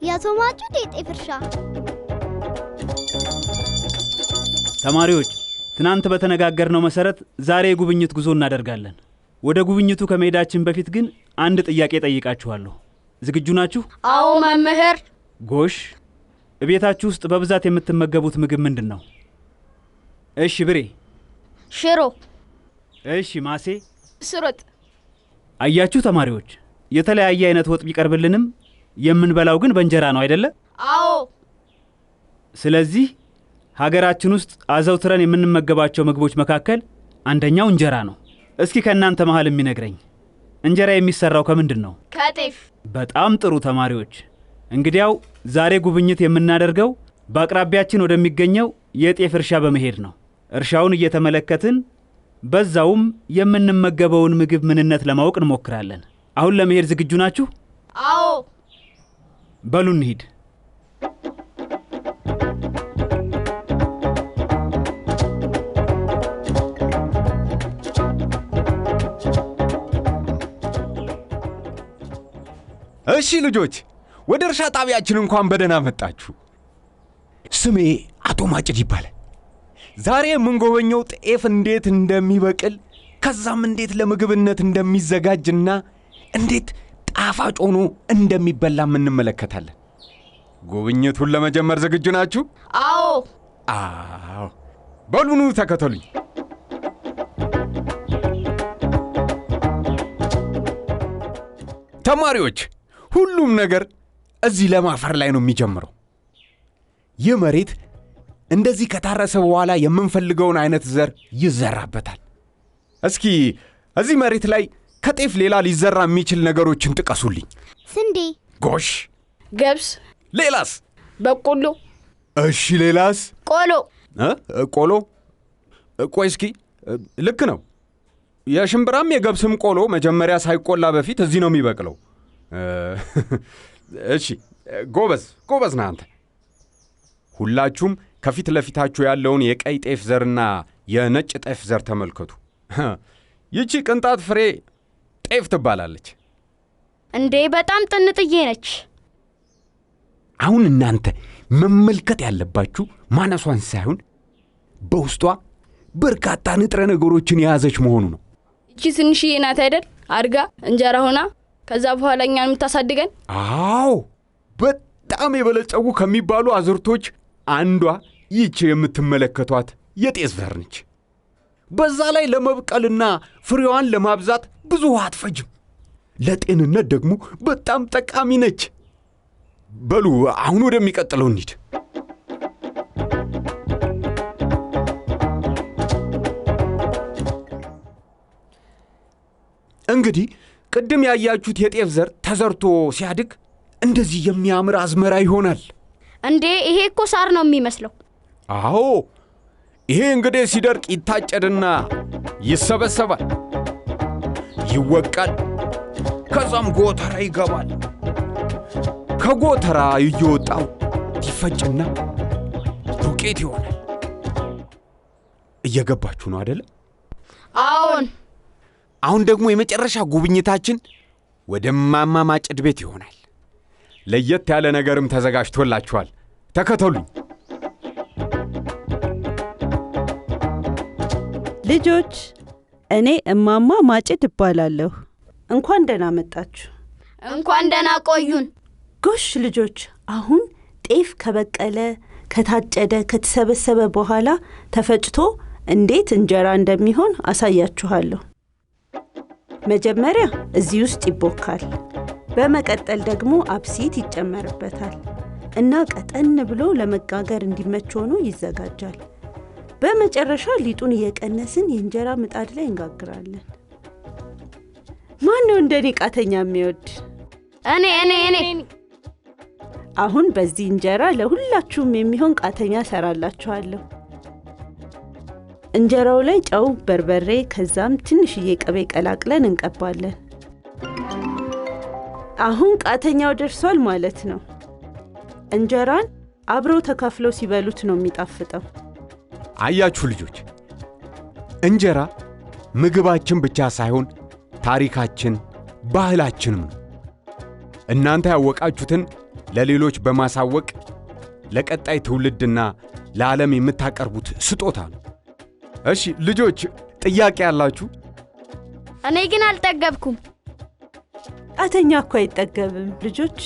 ያቶማቹ የጤፍ እርሻ ተማሪዎች ትናንት በተነጋገርነው መሰረት ዛሬ የጉብኝት ጉዞ እናደርጋለን። ወደ ጉብኝቱ ከመሄዳችን በፊት ግን አንድ ጥያቄ ጠይቃችኋለሁ። ዝግጁ ናችሁ? አዎ መምህር። ጎሽ፣ እቤታችሁ ውስጥ በብዛት የምትመገቡት ምግብ ምንድነው? እሺ ብሬ። ሽሮ። እሺ ማሴ። ስሮጥ። አያችሁ ተማሪዎች፣ የተለያየ አይነት ወጥ ቢቀርብልንም የምንበላው ግን በእንጀራ ነው አይደለ? አዎ። ስለዚህ ሀገራችን ውስጥ አዘውትረን የምንመገባቸው ምግቦች መካከል አንደኛው እንጀራ ነው። እስኪ ከእናንተ መሃል የሚነግረኝ እንጀራ የሚሰራው ከምንድን ነው? ከጤፍ። በጣም ጥሩ ተማሪዎች። እንግዲያው ዛሬ ጉብኝት የምናደርገው በአቅራቢያችን ወደሚገኘው የጤፍ እርሻ በመሄድ ነው። እርሻውን እየተመለከትን በዛውም የምንመገበውን ምግብ ምንነት ለማወቅ እንሞክራለን። አሁን ለመሄድ ዝግጁ ናችሁ? አዎ። በሉ እንሂድ። እሺ ልጆች፣ ወደ እርሻ ጣቢያችን እንኳን በደህና መጣችሁ። ስሜ አቶ ማጭድ ይባላል። ዛሬ የምንጎበኘው ጤፍ እንዴት እንደሚበቅል ከዛም እንዴት ለምግብነት እንደሚዘጋጅና እንዴት ጣፋጭ ሆኖ እንደሚበላም እንመለከታለን። ጉብኝቱን ለመጀመር ዝግጁ ናችሁ? አዎ። አዎ። በሉኑ ተከተሉኝ። ተማሪዎች፣ ሁሉም ነገር እዚህ ለም አፈር ላይ ነው የሚጀምረው። ይህ መሬት እንደዚህ ከታረሰ በኋላ የምንፈልገውን አይነት ዘር ይዘራበታል። እስኪ እዚህ መሬት ላይ ከጤፍ ሌላ ሊዘራ የሚችል ነገሮችን ጥቀሱልኝ። ስንዴ። ጎሽ። ገብስ። ሌላስ? በቆሎ። እሺ ሌላስ? ቆሎ። ቆሎ? ቆይ እስኪ፣ ልክ ነው። የሽምብራም የገብስም ቆሎ መጀመሪያ ሳይቆላ በፊት እዚህ ነው የሚበቅለው። እሺ፣ ጎበዝ ነህ አንተ። ሁላችሁም ከፊት ለፊታችሁ ያለውን የቀይ ጤፍ ዘርና የነጭ ጤፍ ዘር ተመልከቱ። ይቺ ቅንጣት ፍሬ ጤፍ ትባላለች። እንዴ በጣም ጥንጥዬ ነች። አሁን እናንተ መመልከት ያለባችሁ ማነሷን ሳይሆን በውስጧ በርካታ ንጥረ ነገሮችን የያዘች መሆኑ ነው። እቺ ትንሽዬ ናት አይደል? አድጋ እንጀራ ሆና ከዛ በኋላ እኛን የምታሳድገን። አዎ፣ በጣም የበለጸጉ ከሚባሉ አዝርቶች አንዷ ይቺ የምትመለከቷት የጤፍ ዘር ነች። በዛ ላይ ለመብቀልና ፍሬዋን ለማብዛት ብዙ ውሃ አትፈጅም። ለጤንነት ደግሞ በጣም ጠቃሚ ነች። በሉ አሁን ወደሚቀጥለው እንሂድ። እንግዲህ ቅድም ያያችሁት የጤፍ ዘር ተዘርቶ ሲያድግ እንደዚህ የሚያምር አዝመራ ይሆናል። እንዴ ይሄ እኮ ሳር ነው የሚመስለው። አዎ፣ ይሄ እንግዲህ ሲደርቅ ይታጨድና ይሰበሰባል፣ ይወቃል፣ ከዛም ጎተራ ይገባል። ከጎተራ እየወጣው ይፈጭና ዱቄት ይሆናል። እየገባችሁ ነው አይደል? አዎን። አሁን ደግሞ የመጨረሻ ጉብኝታችን ወደ እማማ ማጭድ ቤት ይሆናል። ለየት ያለ ነገርም ተዘጋጅቶላችኋል። ተከተሉኝ። ልጆች፣ እኔ እማማ ማጭድ እባላለሁ። እንኳን ደህና መጣችሁ። እንኳን ደህና ቆዩን። ጎሽ ልጆች፣ አሁን ጤፍ ከበቀለ፣ ከታጨደ፣ ከተሰበሰበ በኋላ ተፈጭቶ እንዴት እንጀራ እንደሚሆን አሳያችኋለሁ። መጀመሪያ እዚህ ውስጥ ይቦካል። በመቀጠል ደግሞ አብሲት ይጨመርበታል እና ቀጠን ብሎ ለመጋገር እንዲመች ሆኖ ይዘጋጃል። በመጨረሻ ሊጡን እየቀነስን የእንጀራ ምጣድ ላይ እንጋግራለን። ማን ነው እንደኔ ቃተኛ የሚወድ? እኔ አሁን በዚህ እንጀራ ለሁላችሁም የሚሆን ቃተኛ ሰራላችኋለሁ። እንጀራው ላይ ጨው፣ በርበሬ ከዛም ትንሽዬ ቅቤ ቀላቅለን እንቀባለን። አሁን ቃተኛው ደርሷል ማለት ነው። እንጀራን አብረው ተካፍለው ሲበሉት ነው የሚጣፍጠው። አያችሁ ልጆች፣ እንጀራ ምግባችን ብቻ ሳይሆን ታሪካችን፣ ባህላችንም ነው። እናንተ ያወቃችሁትን ለሌሎች በማሳወቅ ለቀጣይ ትውልድና ለዓለም የምታቀርቡት ስጦታ ነው። እሺ ልጆች፣ ጥያቄ ያላችሁ? እኔ ግን አልጠገብኩም። ቃተኛ እኮ አይጠገብም ልጆች።